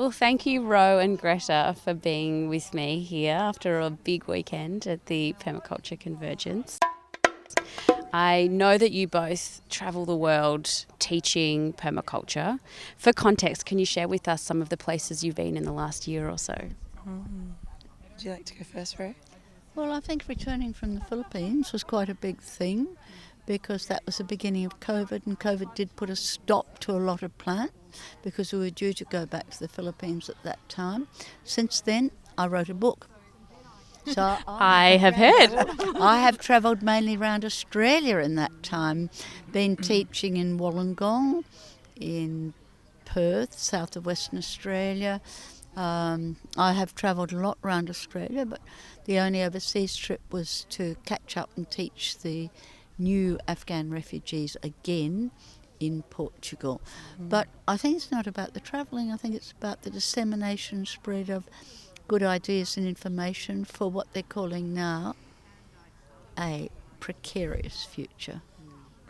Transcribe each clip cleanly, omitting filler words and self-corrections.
Well, thank you, Rowe and Greta, for being with me here after a big weekend at the Permaculture Convergence. I know that you both travel the world teaching permaculture. For context, can you share with us some of the places you've been in the last year or so? Would you like to go first, Rowe? Well, I think returning from the Philippines was quite a big thing because that was the beginning of COVID, and COVID did put a stop to a lot of plants because we were due to go back to the Philippines at that time. Since then, I wrote a book. So I have heard. I have travelled mainly around Australia in that time, been teaching in Wollongong, in Perth, south of Western Australia. I have travelled a lot around Australia, but the only overseas trip was to catch up and teach the new Afghan refugees again in Portugal. But I think it's not about the travelling, I think it's about the dissemination and spread of good ideas and information for what they're calling now a precarious future.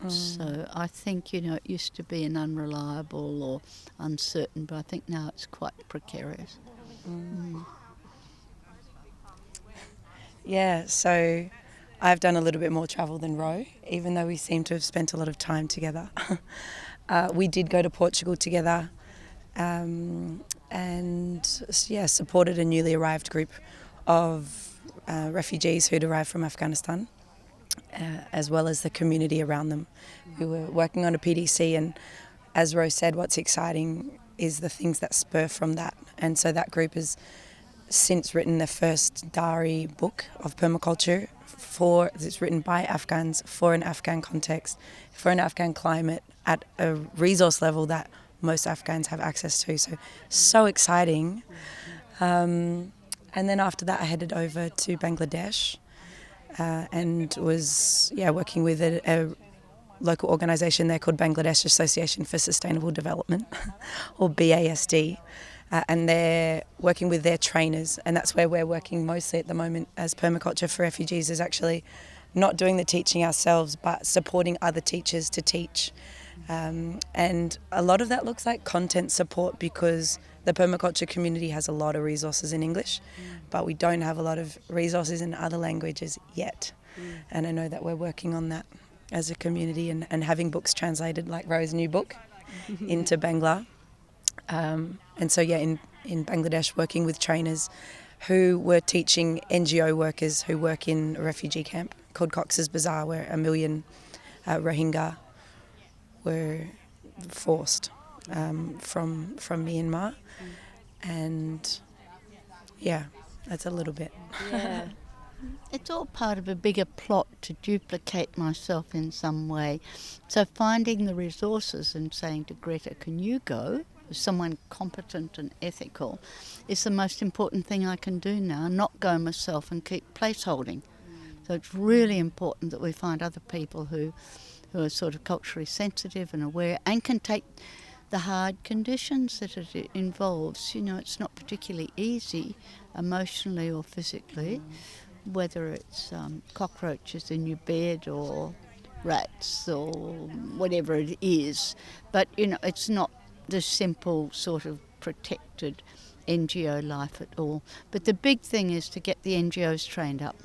So I think, it used to be an unreliable or uncertain, but I think now it's quite precarious. Yeah, so I've done a little bit more travel than Rowe, even though we seem to have spent a lot of time together. We did go to Portugal together and supported a newly arrived group of refugees who'd arrived from Afghanistan, as well as the community around them. We were working on a PDC, and as Rowe said, what's exciting is the things that spur from that. And so that group has since written the first diary book of permaculture. It's written by Afghans for an Afghan context, for an Afghan climate at a resource level that most Afghans have access to. So exciting. And then after that I headed over to Bangladesh and was working with a local organisation there called Bangladesh Association for Sustainable Development, or BASD. And they're working with their trainers, and that's where we're working mostly at the moment as Permaculture for Refugees, is actually not doing the teaching ourselves but supporting other teachers to teach. And a lot of that looks like content support, because the permaculture community has a lot of resources in English, but we don't have a lot of resources in other languages yet. And I know that we're working on that as a community and having books translated, like Rowe's new book, into Bangla. And so, in Bangladesh, working with trainers who were teaching NGO workers who work in a refugee camp called Cox's Bazar, where 1 million Rohingya were forced from Myanmar. And that's a little bit. Yeah. It's all part of a bigger plot to duplicate myself in some way. So finding the resources and saying to Greta, can you go? Someone competent and ethical is the most important thing I can do now, not go myself and keep placeholding. So it's really important that we find other people who are sort of culturally sensitive and aware and can take the hard conditions that it involves. It's not particularly easy emotionally or physically, whether it's cockroaches in your bed or rats or whatever it is. But, it's not the simple sort of protected NGO life at all. But the big thing is to get the NGOs trained up.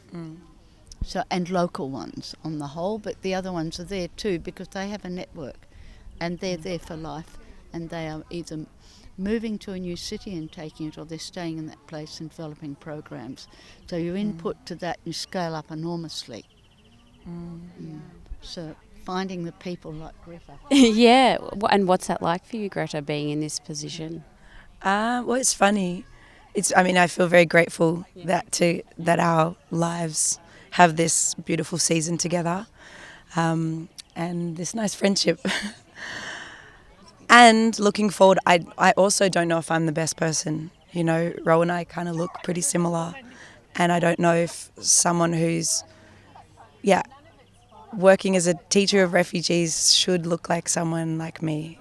So, and local ones on the whole, but the other ones are there too because they have a network and they're there for life, and they are either moving to a new city and taking it, or they're staying in that place and developing programs. So your input to that, you scale up enormously. So finding the people like Greta. Yeah. And what's that like for you, Greta, being in this position? Well, it's funny. I feel very grateful that our lives have this beautiful season together, and this nice friendship. And looking forward, I also don't know if I'm the best person. Rowe and I kind of look pretty similar, and I don't know if someone who's, working as a teacher of refugees should look like someone like me,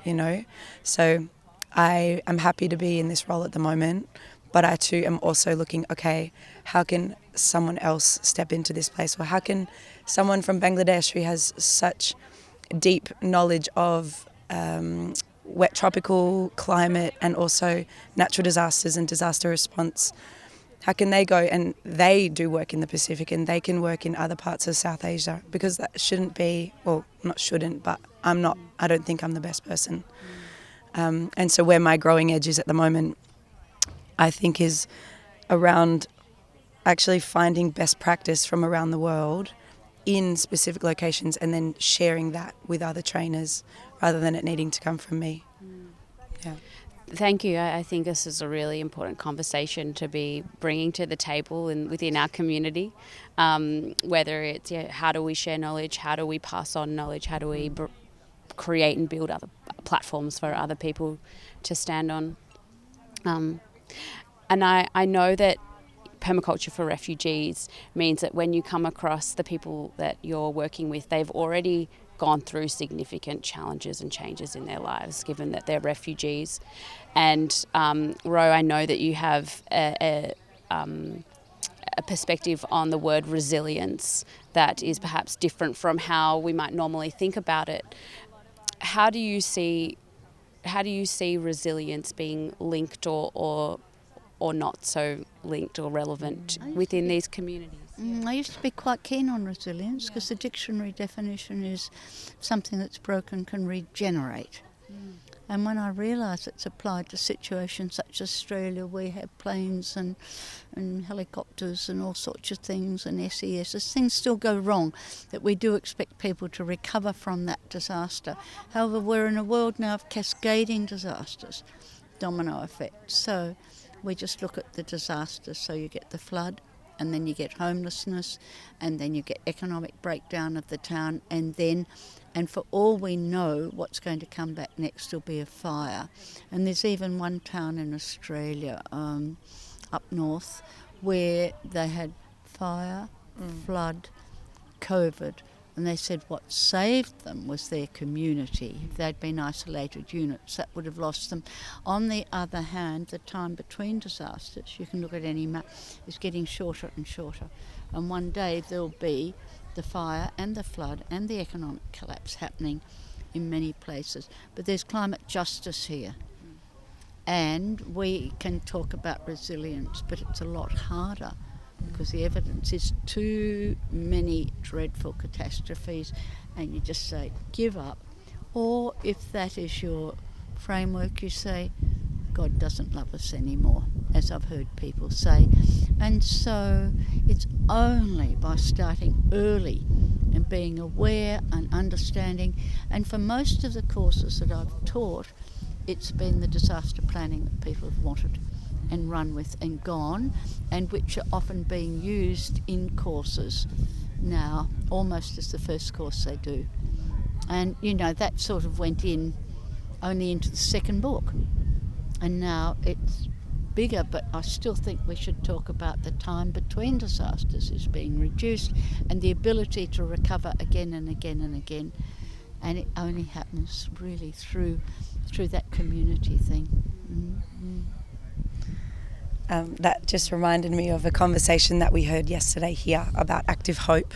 So I am happy to be in this role at the moment, but I too am also looking, okay, how can someone else step into this place? Or how can someone from Bangladesh who has such deep knowledge of wet tropical climate and also natural disasters and disaster response, how can they go and they do work in the Pacific and they can work in other parts of South Asia? Because that shouldn't be, well, not shouldn't, but I don't think I'm the best person. And so where my growing edge is at the moment, I think, is around actually finding best practice from around the world in specific locations and then sharing that with other trainers rather than it needing to come from me. Yeah. Thank you. I think this is a really important conversation to be bringing to the table and within our community, whether it's how do we share knowledge, how do we pass on knowledge, how do we create and build other platforms for other people to stand on. And I know that permaculture for refugees means that when you come across the people that you're working with, they've already gone through significant challenges and changes in their lives, given that they're refugees. And Rowe, I know that you have a perspective on the word resilience that is perhaps different from how we might normally think about it. How do you see resilience being linked or not so linked or relevant within these communities? I used to be quite keen on resilience because the dictionary definition is something that's broken can regenerate. And when I realised it's applied to situations such as Australia, where we have planes and helicopters and all sorts of things and SES, things still go wrong, that we do expect people to recover from that disaster. However, we're in a world now of cascading disasters, domino effect. So we just look at the disasters. So you get the flood, and then you get homelessness, and then you get economic breakdown of the town, and for all we know, what's going to come back next will be a fire. And there's even one town in Australia, up north, where they had fire, flood, COVID, and they said what saved them was their community. If they'd been isolated units, that would have lost them. On the other hand, the time between disasters, you can look at any map, is getting shorter and shorter. And one day there'll be the fire and the flood and the economic collapse happening in many places. But there's climate justice here. And we can talk about resilience, but it's a lot harder because the evidence is too many dreadful catastrophes, and you just say, give up. Or if that is your framework, you say, God doesn't love us anymore, as I've heard people say. And so it's only by starting early and being aware and understanding. And for most of the courses that I've taught, it's been the disaster planning that people have wanted and run with and gone, and which are often being used in courses now, almost as the first course they do. And, that sort of went only into the second book. And now it's bigger, but I still think we should talk about the time between disasters is being reduced and the ability to recover again and again and again. And it only happens really through that community thing. Mm-hmm. That just reminded me of a conversation that we heard yesterday here about active hope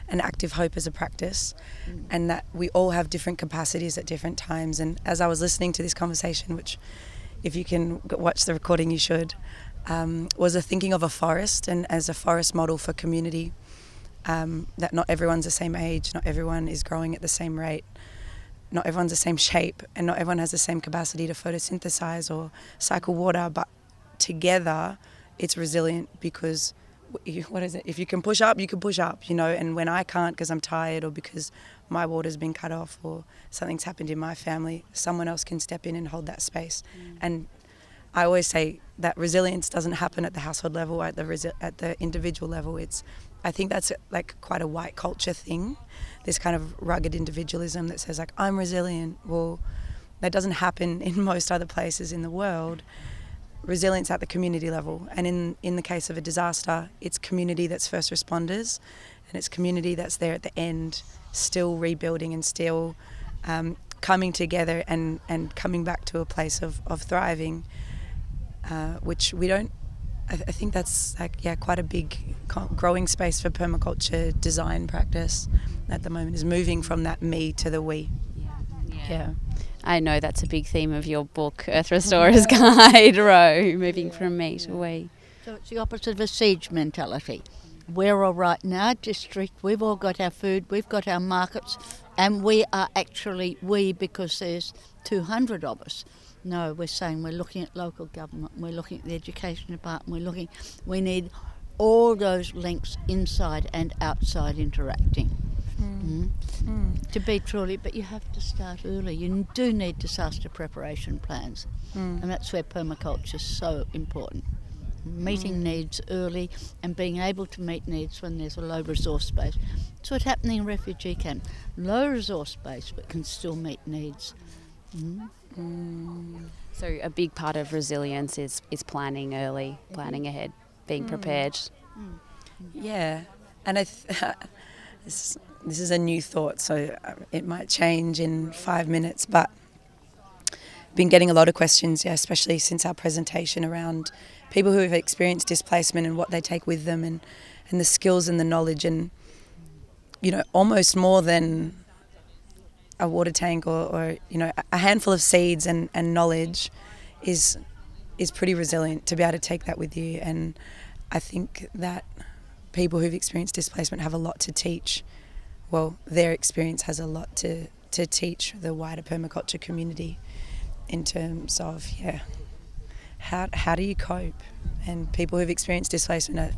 and active hope as a practice, and that we all have different capacities at different times. And as I was listening to this conversation, which if you can watch the recording you should, was a thinking of a forest and as a forest model for community, that not everyone's the same age, not everyone is growing at the same rate, not everyone's the same shape, and not everyone has the same capacity to photosynthesize or cycle water, but together it's resilient because if you can push up, you can push up, and when I can't because I'm tired or because my water's been cut off or something's happened in my family, someone else can step in and hold that space. And I always say that resilience doesn't happen at the household level, at the individual level. I think that's like quite a white culture thing, this kind of rugged individualism that says like, I'm resilient. Well, that doesn't happen in most other places in the world. Resilience at the community level, and in the case of a disaster, it's community that's first responders, and it's community that's there at the end, still rebuilding and still coming together and coming back to a place of thriving, which we don't. I think that's quite a big growing space for permaculture design practice at the moment, is moving from that me to the we. Yeah. I know that's a big theme of your book, Earth Restorer's Guide, Rowe, moving from me to we. So it's the opposite of a siege mentality. We're all right in our district, we've all got our food, we've got our markets, and we are actually we because there's 200 of us. No, we're saying we're looking at local government, we're looking at the education department, we need all those links inside and outside interacting. To be truly, but you have to start early. You do need disaster preparation plans, and that's where permaculture is so important. Meeting needs early and being able to meet needs when there's a low resource base. It's what's happening in refugee camp. Low resource base but can still meet needs. So a big part of resilience is planning early, planning ahead, being prepared. Yeah, and this is a new thought, so it might change in 5 minutes, but been getting a lot of questions, especially since our presentation, around people who have experienced displacement and what they take with them, and the skills and the knowledge, and almost more than a water tank or a handful of seeds and knowledge is pretty resilient to be able to take that with you. And I think that people who've experienced displacement have a lot to teach. Well, their experience has a lot to teach the wider permaculture community in terms of how do you cope. And people who've experienced displacement are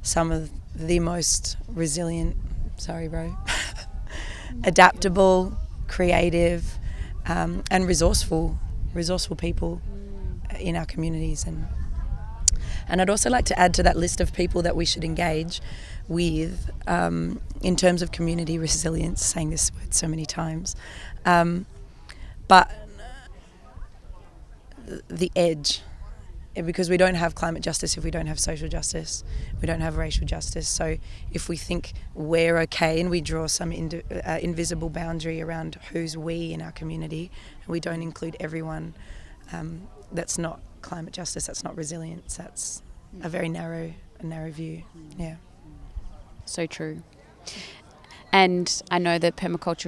some of the most resilient, sorry bro, adaptable, creative, and resourceful people in our communities. And I'd also like to add to that list of people that we should engage with in terms of community resilience, saying this word so many times, but the edge, because we don't have climate justice if we don't have social justice, we don't have racial justice. So if we think we're okay and we draw some invisible boundary around who's we in our community, and we don't include everyone, that's not climate justice, that's not resilience, that's a very narrow view. Yeah. So true. And I know that Permaculture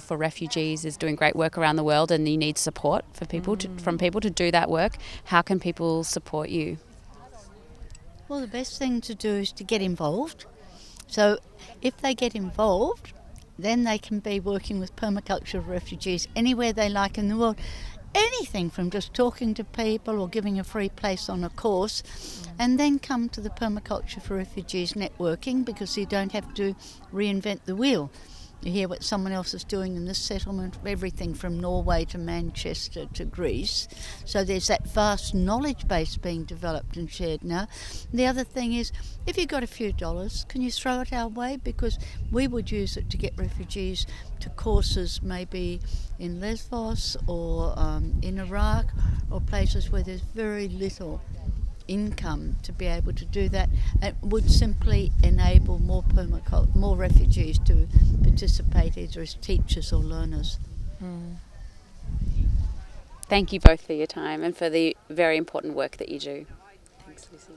for Refugees is doing great work around the world, and you need support for people from people to do that work. How can people support you? Well, the best thing to do is to get involved. So if they get involved, then they can be working with Permaculture for Refugees anywhere they like in the world. Anything from just talking to people or giving a free place on a course, and then come to the Permaculture for Refugees networking, because you don't have to reinvent the wheel. You hear what someone else is doing in this settlement, everything from Norway to Manchester to Greece. So there's that vast knowledge base being developed and shared now. The other thing is, if you've got a few dollars, can you throw it our way? Because we would use it to get refugees to courses maybe in Lesbos or in Iraq, or places where there's very little income to be able to do that. It would simply enable more refugees to participate either as teachers or learners. Thank you both for your time and for the very important work that you do. Thanks, Lucy.